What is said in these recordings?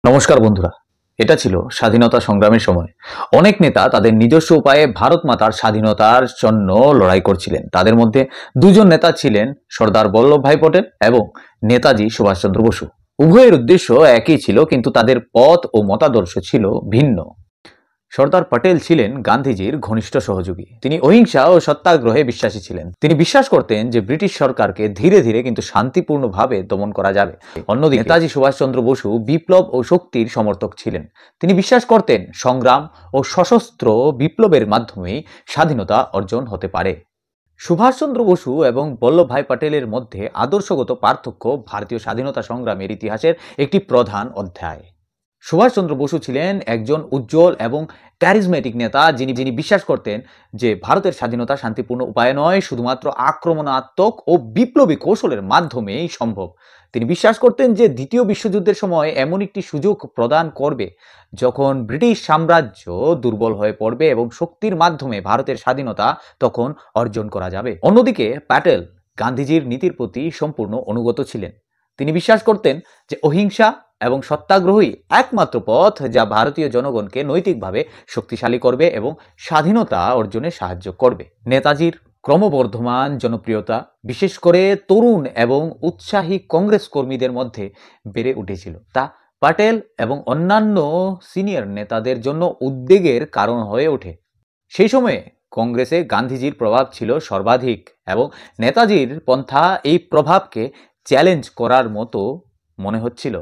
নমস্কার বন্ধুরা, এটা ছিল স্বাধীনতা সংগ্রামের সময়। অনেক নেতা তাদের নিজস্ব উপায়ে ভারত মাতার স্বাধীনতার জন্য লড়াই করছিলেন। তাদের মধ্যে দুজন নেতা ছিলেন সর্দার বল্লভভাই পটেল এবং নেতাজি সুভাষচন্দ্র বসু। উভয়ের উদ্দেশ্য একই ছিল, কিন্তু তাদের পথ ও মতাদর্শ ছিল ভিন্ন। সর্দার পটেল ছিলেন গান্ধীজির ঘনিষ্ঠ সহযোগী। তিনি অহিংসা ও সত্যাগ্রহে বিশ্বাসী ছিলেন। তিনি বিশ্বাস করতেন যে ব্রিটিশ সরকারকে ধীরে ধীরে কিন্তু শান্তিপূর্ণভাবে দমন করা যাবে। অন্যদিকে নেতাজি সুভাষচন্দ্র বসু বিপ্লব ও শক্তির সমর্থক ছিলেন। তিনি বিশ্বাস করতেন সংগ্রাম ও সশস্ত্র বিপ্লবের মাধ্যমেই স্বাধীনতা অর্জন হতে পারে। সুভাষচন্দ্র বসু এবং বল্লভভাই পটেলের মধ্যে আদর্শগত পার্থক্য ভারতীয় স্বাধীনতা সংগ্রামের ইতিহাসের একটি প্রধান অধ্যায়। সুভাষচন্দ্র বসু ছিলেন একজন উজ্জ্বল এবং ক্যারিজমেটিক নেতা, যিনি বিশ্বাস করতেন যে ভারতের স্বাধীনতা শান্তিপূর্ণ উপায়ে নয়, শুধুমাত্র আক্রমণাত্মক ও বিপ্লবী কৌশলের মাধ্যমেই সম্ভব। তিনি বিশ্বাস করতেন যে দ্বিতীয় বিশ্বযুদ্ধের সময় এমন একটি সুযোগ প্রদান করবে যখন ব্রিটিশ সাম্রাজ্য দুর্বল হয়ে পড়বে এবং শক্তির মাধ্যমে ভারতের স্বাধীনতা তখন অর্জন করা যাবে। অন্যদিকে প্যাটেল গান্ধীজির নীতির প্রতি সম্পূর্ণ অনুগত ছিলেন। তিনি বিশ্বাস করতেন যে অহিংসা এবং সত্যাগ্রহই একমাত্র পথ যা ভারতীয় জনগণকে নৈতিকভাবে শক্তিশালী করবে এবং স্বাধীনতা অর্জনে সাহায্য করবে। নেতাজির ক্রমবর্ধমান জনপ্রিয়তা বিশেষ করে তরুণ এবং উৎসাহী কংগ্রেস কর্মীদের মধ্যে বেড়ে উঠেছিল। তা প্যাটেল এবং অন্যান্য সিনিয়র নেতাদের জন্য উদ্বেগের কারণ হয়ে ওঠে। সেই সময়ে কংগ্রেসে গান্ধীজির প্রভাব ছিল সর্বাধিক এবং নেতাজির পন্থা এই প্রভাবকে চ্যালেঞ্জ করার মতো মনে হচ্ছিল।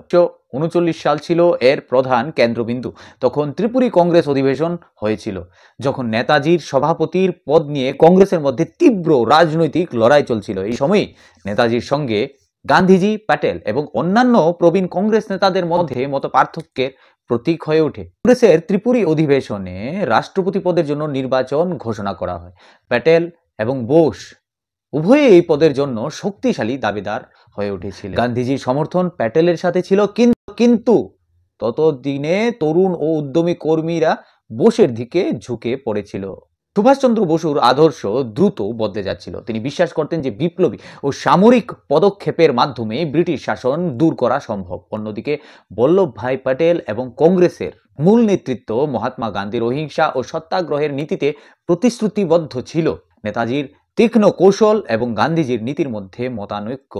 1939 সাল ছিল এর প্রধান কেন্দ্রবিন্দু। তখন ত্রিপুরী কংগ্রেস অধিবেশন হয়েছিল, যখন নেতাজির সভাপতির পদ নিয়ে কংগ্রেসের মধ্যে তীব্র রাজনৈতিক লড়াই চলছিল। এই সময়ই নেতাজির সঙ্গে গান্ধীজি, প্যাটেল এবং অন্যান্য প্রবীণ কংগ্রেস নেতাদের মধ্যে মত পার্থক্যের প্রতীক হয়ে ওঠে। কংগ্রেসের ত্রিপুরী অধিবেশনে রাষ্ট্রপতি পদের জন্য নির্বাচন ঘোষণা করা হয়। প্যাটেল এবং বোস উভয়ে এই পদের জন্য শক্তিশালী দাবিদার হয়ে উঠেছিলেন। গান্ধীজির সমর্থন প্যাটেলের সাথে ছিল, কিন্তু ততদিনে তরুণ ও উদ্যমী কর্মীরা বোসের দিকে ঝুঁকে পড়েছিল। সুভাষচন্দ্র বসুর আদর্শ দ্রুত বদলে যাচ্ছিল। তিনি বিশ্বাস করতেন যে বিপ্লবী ও সামরিক পদক্ষেপের মাধ্যমে ব্রিটিশ শাসন দূর করা সম্ভব। অন্যদিকে বল্লভভাই পটেল এবং কংগ্রেসের মূল নেতৃত্ব মহাত্মা গান্ধীর অহিংসা ও সত্যাগ্রহের নীতিতে প্রতিশ্রুতিবদ্ধ ছিল। নেতাজির তীক্ষ্ণ কৌশল এবং গান্ধীজির নীতির মধ্যে মতানৈক্য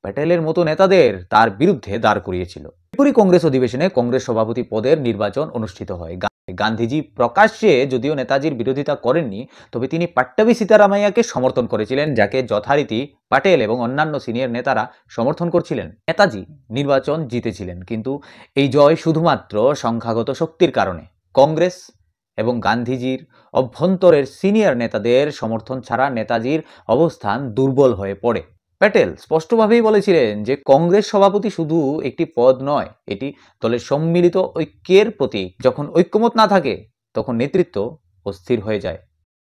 প্যাটেলের মতো নেতাদের তার বিরুদ্ধে দাঁড় করিয়েছিল। ত্রিপুরী কংগ্রেস অধিবেশনে কংগ্রেস সভাপতি পদের নির্বাচন অনুষ্ঠিত হয়। গান্ধীজি প্রকাশ্যে যদিও নেতাজির বিরোধিতা করেননি, তবে তিনি পাট্টাভি সীতারামাইয়াকে সমর্থন করেছিলেন, যাকে যথারীতি প্যাটেল এবং অন্যান্য সিনিয়র নেতারা সমর্থন করছিলেন। নেতাজি নির্বাচন জিতেছিলেন, কিন্তু এই জয় শুধুমাত্র সংখ্যাগত শক্তির কারণে। কংগ্রেস এবং গান্ধীজির অভ্যন্তরের সিনিয়র নেতাদের সমর্থন ছাড়া নেতাজির অবস্থান দুর্বল হয়ে পড়ে। প্যাটেল স্পষ্টভাবেই বলেছিলেন যে কংগ্রেস সভাপতি শুধু একটি পদ নয়, এটি দলের সম্মিলিত ঐক্যের প্রতীক। যখন ঐক্যমত না থাকে তখন নেতৃত্ব অস্থির হয়ে যায়।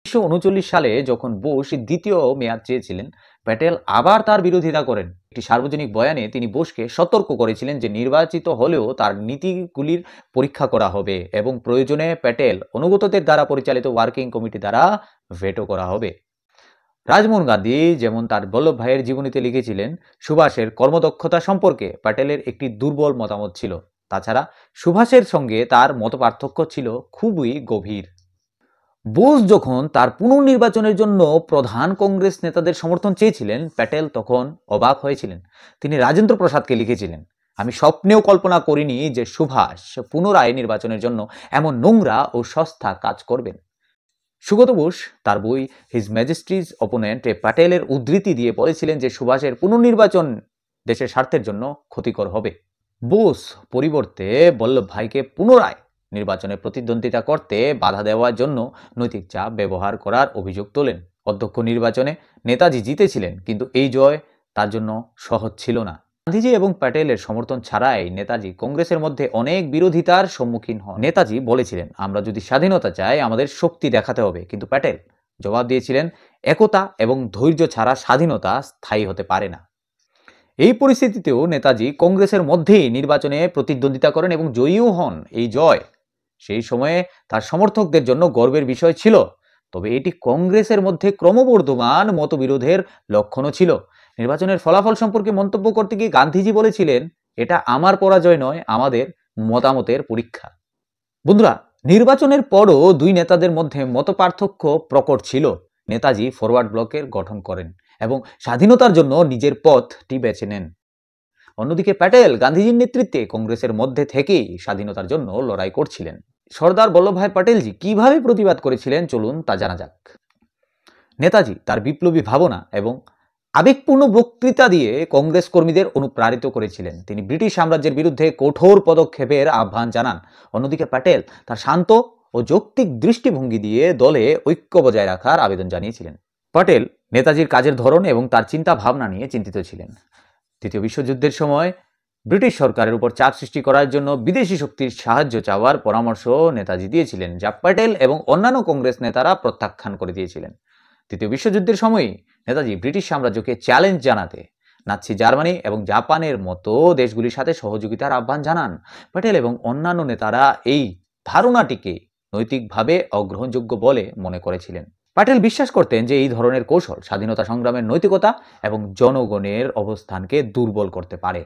1939 সালে যখন বোস দ্বিতীয় মেয়াদ চেয়েছিলেন, প্যাটেল আবার তার বিরোধিতা করেন। একটি সার্বজনিক বয়ানে তিনি বোসকে সতর্ক করেছিলেন যে নির্বাচিত হলেও তার নীতিগুলির পরীক্ষা করা হবে এবং প্রয়োজনে প্যাটেল অনুগতদের দ্বারা পরিচালিত ওয়ার্কিং কমিটি দ্বারা ভেটো করা হবে। রাজমোহন গান্ধী যেমন তার বল্লভ ভাইয়ের জীবনীতে লিখেছিলেন, সুভাষের কর্মদক্ষতা সম্পর্কে প্যাটেলের একটি দুর্বল মতামত ছিল। তাছাড়া সুভাষের সঙ্গে তার মতপার্থক্য ছিল খুবই গভীর। বোস যখন তার পুনর্নির্বাচনের জন্য প্রধান কংগ্রেস নেতাদের সমর্থন চেয়েছিলেন, প্যাটেল তখন অবাক হয়েছিলেন। তিনি রাজেন্দ্র প্রসাদকে লিখেছিলেন, আমি স্বপ্নেও কল্পনা করিনি যে সুভাষ পুনরায় নির্বাচনের জন্য এমন নোংরা ও সস্তা কাজ করবেন। সুগত বোস তার বই হিজ ম্যাজেস্টিজ অপোনেন্ট প্যাটেলের উদ্ধৃতি দিয়ে বলেছিলেন যে সুভাষের পুনর্নির্বাচন দেশের স্বার্থের জন্য ক্ষতিকর হবে। বোস পরিবর্তে বল্লভ ভাইকে পুনরায় নির্বাচনে প্রতিদ্বন্দ্বিতা করতে বাধা দেওয়ার জন্য নৈতিক চাপ ব্যবহার করার অভিযোগ তোলেন। অধ্যক্ষ নির্বাচনে নেতাজি জিতেছিলেন, কিন্তু এই জয় তার জন্য সহজ ছিল না। গান্ধীজি এবং প্যাটেলের সমর্থন ছাড়াই নেতাজি কংগ্রেসের মধ্যে অনেক বিরোধিতার সম্মুখীন হন। নেতাজি বলেছিলেন, আমরা যদি স্বাধীনতা চাই আমাদের শক্তি দেখাতে হবে, কিন্তু প্যাটেল জবাব দিয়েছিলেন, একতা এবং ধৈর্য ছাড়া স্বাধীনতা স্থায়ী হতে পারে না। এই পরিস্থিতিতেও নেতাজি কংগ্রেসের মধ্যেই নির্বাচনে প্রতিদ্বন্দ্বিতা করেন এবং জয়ীও হন। এই জয় সেই সময়ে তার সমর্থকদের জন্য গর্বের বিষয় ছিল, তবে এটি কংগ্রেসের মধ্যে ক্রমবর্ধমান মতবিরোধের লক্ষণও ছিল। নির্বাচনের ফলাফল সম্পর্কে মন্তব্য করতে গিয়ে গান্ধীজি বলেছিলেন, এটা আমার পরাজয় নয়, আমাদের মতামতের পরীক্ষা। বন্ধুরা, নির্বাচনের পরও দুই নেতাদের মধ্যে মতপার্থক্য প্রকট ছিল। নেতাজি ফরওয়ার্ড ব্লকের গঠন করেন এবং স্বাধীনতার জন্য নিজের পথটি বেছে নেন। অন্যদিকে প্যাটেল গান্ধীজির নেতৃত্বে কংগ্রেসের মধ্যে থেকেই স্বাধীনতার জন্য লড়াই করছিলেন। সর্দার বল্লভভাই প্যাটেলজি কিভাবে প্রতিবাদ করেছিলেন চলুন তা জানা যাক। নেতাজি তার বিপ্লবী ভাবনা এবং আবেগপূর্ণ বক্তৃতা দিয়ে কংগ্রেস কর্মীদের অনুপ্রাণিত করেছিলেন। তিনি ব্রিটিশ সাম্রাজ্যের বিরুদ্ধে কঠোর পদক্ষেপের আহ্বান জানান। অন্যদিকে প্যাটেল তার শান্ত ও যৌক্তিক দৃষ্টিভঙ্গি দিয়ে দলে ঐক্য বজায় রাখার আবেদন জানিয়েছিলেন। প্যাটেল নেতাজির কাজের ধরন এবং তার চিন্তা ভাবনা নিয়ে চিন্তিত ছিলেন। দ্বিতীয় বিশ্বযুদ্ধের সময় ব্রিটিশ সরকারের উপর চাপ সৃষ্টি করার জন্য বিদেশি শক্তির সাহায্য চাওয়ার পরামর্শ নেতাজি দিয়েছিলেন, যা প্যাটেল এবং অন্যান্য কংগ্রেস নেতারা প্রত্যাখ্যান করে দিয়েছিলেন। তৃতীয় বিশ্বযুদ্ধের সময়ই নেতাজি ব্রিটিশ সাম্রাজ্যকে চ্যালেঞ্জ জানাতে নাৎসি জার্মানি এবং জাপানের মতো দেশগুলির সাথে সহযোগিতার আহ্বান জানান। প্যাটেল এবং অন্যান্য নেতারা এই ধারণাটিকে নৈতিকভাবে অগ্রহণযোগ্য বলে মনে করেছিলেন। প্যাটেল বিশ্বাস করতেন যে এই ধরনের কৌশল স্বাধীনতা সংগ্রামের নৈতিকতা এবং জনগণের অবস্থানকে দুর্বল করতে পারে।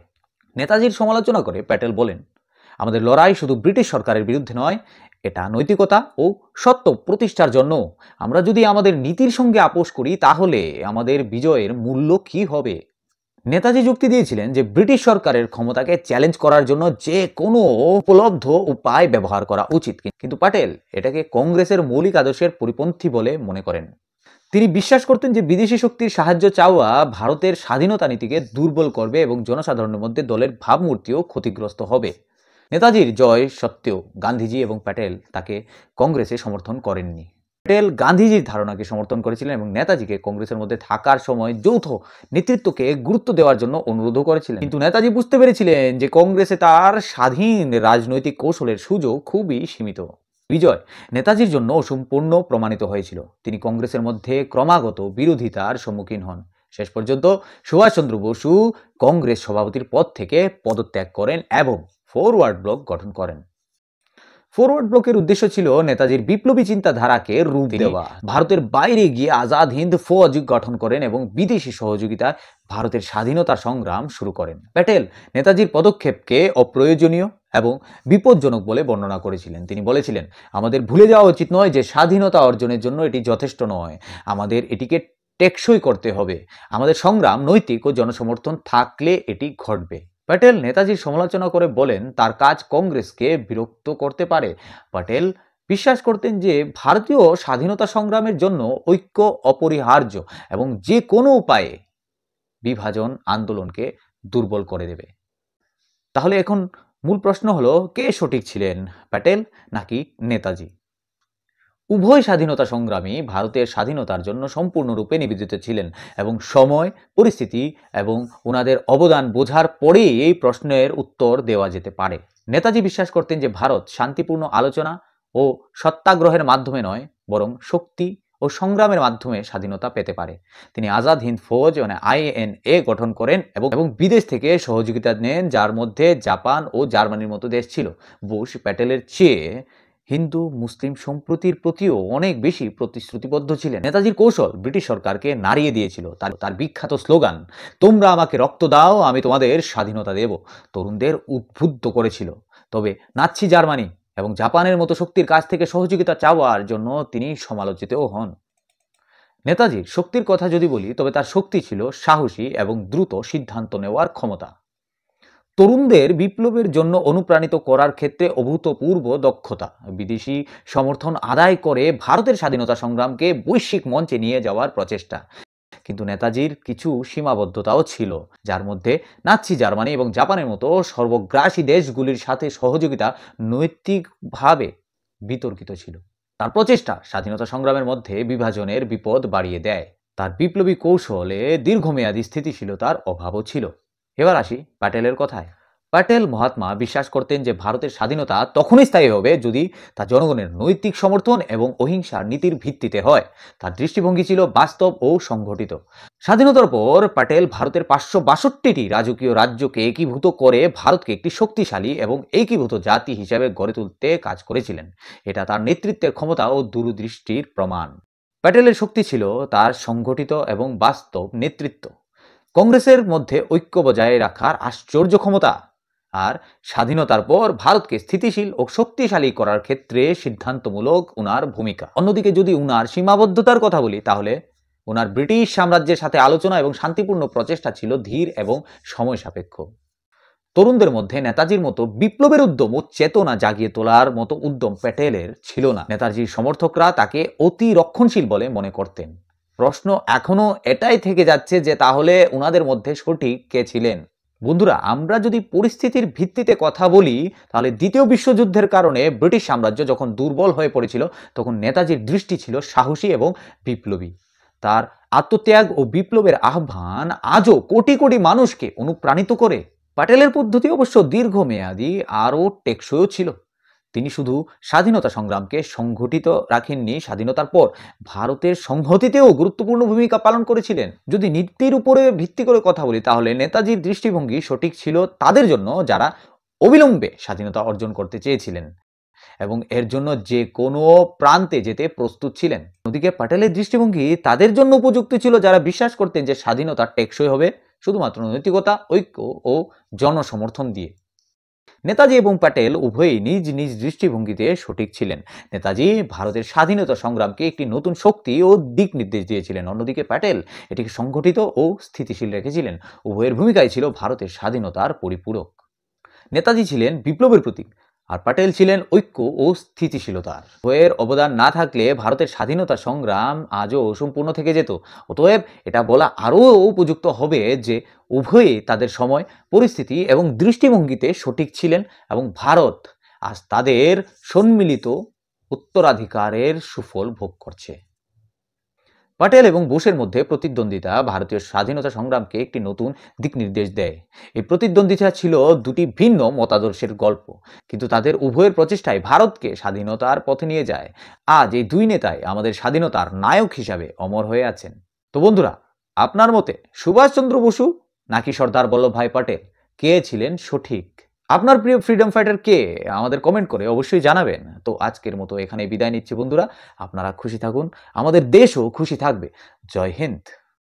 নেতাজির সমালোচনা করে প্যাটেল বলেন, আমাদের লড়াই শুধু ব্রিটিশ সরকারের বিরুদ্ধে নয়, এটা নৈতিকতা ও সত্য প্রতিষ্ঠার জন্য। আমরা যদি আমাদের নীতির সঙ্গে আপোষ করি তাহলে আমাদের বিজয়ের মূল্য কি হবে? নেতাজি যুক্তি দিয়েছিলেন যে ব্রিটিশ সরকারের ক্ষমতাকে চ্যালেঞ্জ করার জন্য যে কোনো উপলব্ধ উপায় ব্যবহার করা উচিত, কিন্তু প্যাটেল এটাকে কংগ্রেসের মৌলিক আদর্শের পরিপন্থী বলে মনে করেন। তিনি বিশ্বাস করতেন যে বিদেশি শক্তির সাহায্য চাওয়া ভারতের স্বাধীনতা নীতিকে দুর্বল করবে এবং জনসাধারণের মধ্যে দলের ভাবমূর্তিও ক্ষতিগ্রস্ত হবে। নেতাজির জয় সত্ত্বেও গান্ধীজি এবং প্যাটেল তাকে কংগ্রেসে সমর্থন করেননি। প্যাটেল গান্ধীজির ধারণাকে সমর্থন করেছিলেন এবং নেতাজিকে কংগ্রেসের মধ্যে থাকার সময় যৌথ নেতৃত্বকে গুরুত্ব দেওয়ার জন্য অনুরোধও করেছিলেন। কিন্তু নেতাজি বুঝতে পেরেছিলেন যে কংগ্রেসে তার স্বাধীন রাজনৈতিক কৌশলের সুযোগ খুবই সীমিত। বিজয় নেতাজির জন্য অসম্পূর্ণ প্রমাণিত হয়েছিল। তিনি কংগ্রেসের মধ্যে ক্রমাগত বিরোধিতার সম্মুখীন হন। শেষ পর্যন্ত সুভাষচন্দ্র বসু কংগ্রেস সভাপতির পদ থেকে পদত্যাগ করেন এবং ফরওয়ার্ড ব্লক গঠন করেন। ফরওয়ার্ড ব্লকের উদ্দেশ্য ছিল নেতাজির বিপ্লবী চিন্তাধারাকে রূপ দেওয়া। ভারতের বাইরে গিয়ে আজাদ হিন্দ ফৌজ গঠন করেন এবং বিদেশি সহযোগিতায় ভারতের স্বাধীনতা সংগ্রাম শুরু করেন। প্যাটেল নেতাজির পদক্ষেপকে অপ্রয়োজনীয় এবং বিপজ্জনক বলে বর্ণনা করেছিলেন। তিনি বলেছিলেন, আমাদের ভুলে যাওয়া উচিত নয় যে স্বাধীনতা অর্জনের জন্য এটি যথেষ্ট নয়, আমাদের এটিকে টেকসই করতে হবে। আমাদের সংগ্রাম নৈতিক ও জনসমর্থন থাকলে এটি ঘটবে। প্যাটেল নেতাজির সমালোচনা করে বলেন, তার কাজ কংগ্রেসকে বিরক্ত করতে পারে। প্যাটেল বিশ্বাস করতেন যে ভারতীয় স্বাধীনতা সংগ্রামের জন্য ঐক্য অপরিহার্য এবং যে কোনো উপায়ে বিভাজন আন্দোলনকে দুর্বল করে দেবে। তাহলে এখন মূল প্রশ্ন হলো, কে সঠিক ছিলেন, প্যাটেল নাকি নেতাজি? উভয় স্বাধীনতা সংগ্রামী ভারতের স্বাধীনতার জন্য সম্পূর্ণরূপে নিবেদিত ছিলেন এবং সময়, পরিস্থিতি এবং ওনাদের অবদান বোঝার পরেই এই প্রশ্নের উত্তর দেওয়া যেতে পারে। নেতাজি বিশ্বাস করতেন যে ভারত শান্তিপূর্ণ আলোচনা ও সত্যাগ্রহের মাধ্যমে নয়, বরং শক্তি ও সংগ্রামের মাধ্যমে স্বাধীনতা পেতে পারে। তিনি আজাদ হিন্দ ফৌজ মানে INA গঠন করেন এবং বিদেশ থেকে সহযোগিতা নেন, যার মধ্যে জাপান ও জার্মানির মতো দেশ ছিল। বুশ প্যাটেলের চেয়ে হিন্দু মুসলিম সম্প্রীতির প্রতিও অনেক বেশি প্রতিশ্রুতিবদ্ধ ছিলেন। নেতাজির কৌশল ব্রিটিশ সরকারকে নাড়িয়ে দিয়েছিল। তার বিখ্যাত স্লোগান, তোমরা আমাকে রক্ত দাও, আমি তোমাদের স্বাধীনতা দেব, তরুণদের উদ্বুদ্ধ করেছিল। তবে নাৎসি জার্মানি এবং জাপানের মতো শক্তির কাছ থেকে সহযোগিতা চাওয়ার জন্য তিনি সমালোচিতও হন। নেতাজির শক্তির কথা যদি বলি, তবে তার শক্তি ছিল সাহসী এবং দ্রুত সিদ্ধান্ত নেওয়ার ক্ষমতা। তরুণদের বিপ্লবের জন্য অনুপ্রাণিত করার ক্ষেত্রে অভূতপূর্ব দক্ষতা, বিদেশি সমর্থন আদায় করে ভারতের স্বাধীনতা সংগ্রামকে বৈশ্বিক মঞ্চে নিয়ে যাওয়ার প্রচেষ্টা। কিন্তু নেতাজির কিছু সীমাবদ্ধতাও ছিল, যার মধ্যে নাৎসি জার্মানি এবং জাপানের মতো সর্বগ্রাসী দেশগুলির সাথে সহযোগিতা নৈতিকভাবে বিতর্কিত ছিল। তার প্রচেষ্টা স্বাধীনতা সংগ্রামের মধ্যে বিভাজনের বিপদ বাড়িয়ে দেয়। তার বিপ্লবী কৌশলে দীর্ঘমেয়াদী স্থিতিশীলতার অভাবও ছিল। এবার আসি প্যাটেলের কথায়। প্যাটেল মহাত্মা বিশ্বাস করতেন যে ভারতের স্বাধীনতা তখনই স্থায়ী হবে যদি তা জনগণের নৈতিক সমর্থন এবং অহিংসার নীতির ভিত্তিতে হয়। তার দৃষ্টিভঙ্গি ছিল বাস্তব ও সংগঠিত। স্বাধীনতার পর প্যাটেল ভারতের 562টি রাজকীয় রাজ্যকে একীভূত করে ভারতকে একটি শক্তিশালী এবং একীভূত জাতি হিসেবে গড়ে তুলতে কাজ করেছিলেন। এটা তার নেতৃত্বের ক্ষমতা ও দূরদৃষ্টির প্রমাণ। প্যাটেলের শক্তি ছিল তার সংগঠিত এবং বাস্তব নেতৃত্ব, কংগ্রেসের মধ্যে ঐক্য বজায় রাখার আশ্চর্য ক্ষমতা আর স্বাধীনতার পর ভারতকে স্থিতিশীল ও শক্তিশালী করার ক্ষেত্রে সিদ্ধান্তমূলক উনার ভূমিকা। অন্যদিকে যদি উনার সীমাবদ্ধতার কথা বলি, তাহলে উনার ব্রিটিশ সাম্রাজ্যের সাথে আলোচনা এবং শান্তিপূর্ণ প্রচেষ্টা ছিল ধীর এবং সময় সাপেক্ষ। তরুণদের মধ্যে নেতাজির মতো বিপ্লবের উদ্যম ও চেতনা জাগিয়ে তোলার মতো উদ্যম প্যাটেলের ছিল না। নেতাজির সমর্থকরা তাকে অতি রক্ষণশীল বলে মনে করতেন। প্রশ্ন এখনো এটাই থেকে যাচ্ছে যে তাহলে উনাদের মধ্যে সঠিক কে ছিলেন? বন্ধুরা, আমরা যদি পরিস্থিতির ভিত্তিতে কথা বলি, তাহলে দ্বিতীয় বিশ্বযুদ্ধের কারণে ব্রিটিশ সাম্রাজ্য যখন দুর্বল হয়ে পড়েছিল, তখন নেতাজির দৃষ্টি ছিল সাহসী এবং বিপ্লবী। তার আত্মত্যাগ ও বিপ্লবের আহ্বান আজও কোটি কোটি মানুষকে অনুপ্রাণিত করে। প্যাটেলের পদ্ধতি অবশ্য দীর্ঘমেয়াদী আরও টেকসইও ছিল। তিনি শুধু স্বাধীনতা সংগ্রামকে সংগঠিত রাখেননি, স্বাধীনতার পর ভারতের সংহতিতেও গুরুত্বপূর্ণ ভূমিকা পালন করেছিলেন। যদি নীতির উপরে ভিত্তি করে কথা বলি, তাহলে নেতাজির দৃষ্টিভঙ্গি সঠিক ছিল তাদের জন্য যারা অবিলম্বে স্বাধীনতা অর্জন করতে চেয়েছিলেন এবং এর জন্য যে কোনো প্রান্তে যেতে প্রস্তুত ছিলেন। অন্যদিকে প্যাটেলের দৃষ্টিভঙ্গি তাদের জন্য উপযুক্ত ছিল যারা বিশ্বাস করতেন যে স্বাধীনতা টেকসই হবে শুধুমাত্র নৈতিকতা, ঐক্য ও জনসমর্থন দিয়ে। নেতাজি এবং প্যাটেল উভয়ই নিজ নিজ দৃষ্টিভঙ্গিতে সঠিক ছিলেন। নেতাজি ভারতের স্বাধীনতা সংগ্রামকে একটি নতুন শক্তি ও দিক নির্দেশ দিয়েছিলেন, অন্যদিকে প্যাটেল এটিকে সংগঠিত ও স্থিতিশীল রেখেছিলেন। উভয়ের ভূমিকাই ছিল ভারতের স্বাধীনতার পরিপূরক। নেতাজি ছিলেন বিপ্লবের প্রতীক, আর প্যাটেল ছিলেন ঐক্য ও স্থিতিশীলতার। উভয়ের অবদান না থাকলে ভারতের স্বাধীনতা সংগ্রাম আজও অসম্পূর্ণ থেকে যেত। অতএব এটা বলা আরও উপযুক্ত হবে যে উভয়ে তাদের সময়, পরিস্থিতি এবং দৃষ্টিভঙ্গিতে সঠিক ছিলেন এবং ভারত আজ তাদের সম্মিলিত উত্তরাধিকারের সুফল ভোগ করছে। প্যাটেল এবং বোসের মধ্যে প্রতিদ্বন্দ্বিতা ভারতীয় স্বাধীনতা সংগ্রামকে একটি নতুন দিক নির্দেশ দেয়। এই প্রতিদ্বন্দ্বিতা ছিল দুটি ভিন্ন মতাদর্শের গল্প, কিন্তু তাদের উভয়ের প্রচেষ্টায় ভারতকে স্বাধীনতার পথে নিয়ে যায়। আজ এই দুই নেতাই আমাদের স্বাধীনতার নায়ক হিসাবে অমর হয়ে আছেন। তো বন্ধুরা, আপনার মতে সুভাষচন্দ্র বসু নাকি সর্দার বল্লভভাই প্যাটেল, কে ছিলেন সঠিক? আপনার প্রিয় ফ্রিডম ফাইটার কে? আমাদের কমেন্ট করে অবশ্যই জানাবেন। তো আজকের মতো এখানে বিদায় নিচ্ছি বন্ধুরা। আপনারা খুশি থাকুন, আমাদের দেশও খুশি থাকবে। জয় হিন্দ।